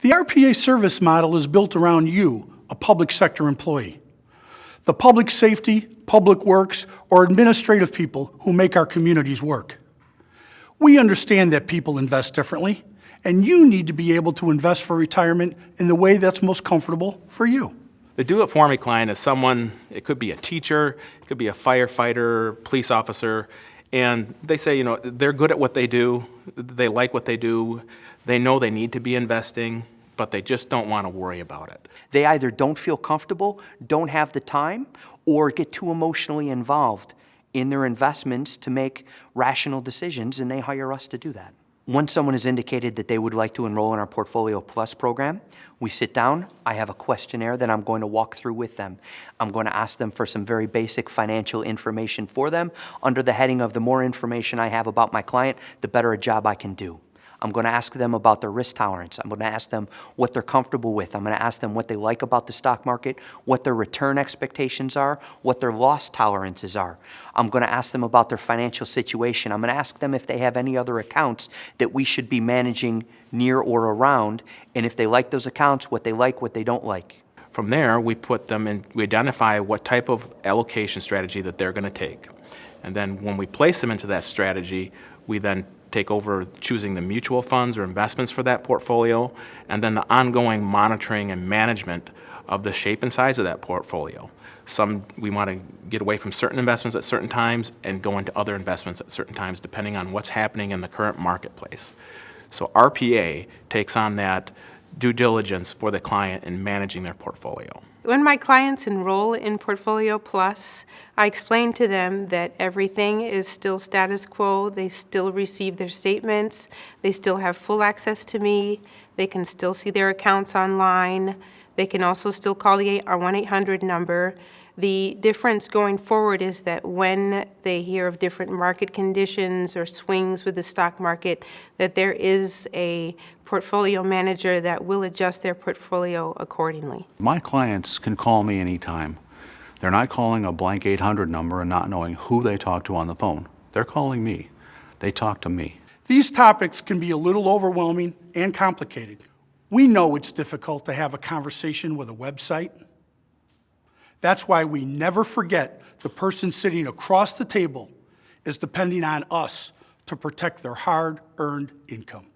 The RPA service model is built around you, a public sector employee. The public safety, public works, or administrative people who make our communities work. We understand that people invest differently, and you need to be able to invest for retirement in the way that's most comfortable for you. The do-it-for-me client is someone, it could be a teacher, it could be a firefighter, police officer, and they say, they're good at what they do, they like what they do, they know they need to be investing, but they just don't want to worry about it. They either don't feel comfortable, don't have the time, or get too emotionally involved in their investments to make rational decisions, and they hire us to do that. Once someone has indicated that they would like to enroll in our Portfolio Plus program, we sit down, I have a questionnaire that I'm going to walk through with them. I'm going to ask them for some very basic financial information for them under the heading of the more information I have about my client, the better a job I can do. I'm going to ask them about their risk tolerance. I'm going to ask them what they're comfortable with. I'm going to ask them what they like about the stock market, what their return expectations are, what their loss tolerances are. I'm going to ask them about their financial situation. I'm going to ask them if they have any other accounts that we should be managing near or around, and if they like those accounts, what they like, what they don't like. From there, we put them in, we identify what type of allocation strategy that they're going to take. And then when we place them into that strategy, we then take over choosing the mutual funds or investments for that portfolio, and then the ongoing monitoring and management of the shape and size of that portfolio. We want to get away from certain investments at certain times and go into other investments at certain times depending on what's happening in the current marketplace. So RPA takes on that due diligence for the client in managing their portfolio. When my clients enroll in Portfolio Plus, I explain to them that everything is still status quo. They still receive their statements. They still have full access to me. They can still see their accounts online. They can also still call our 1-800 number. The difference going forward is that when they hear of different market conditions or swings with the stock market, that there is a portfolio manager that will adjust their portfolio accordingly. My clients can call me anytime. They're not calling a blank 800 number and not knowing who they talk to on the phone. They're calling me. They talk to me. These topics can be a little overwhelming and complicated. We know it's difficult to have a conversation with a website. That's why we never forget the person sitting across the table is depending on us to protect their hard-earned income.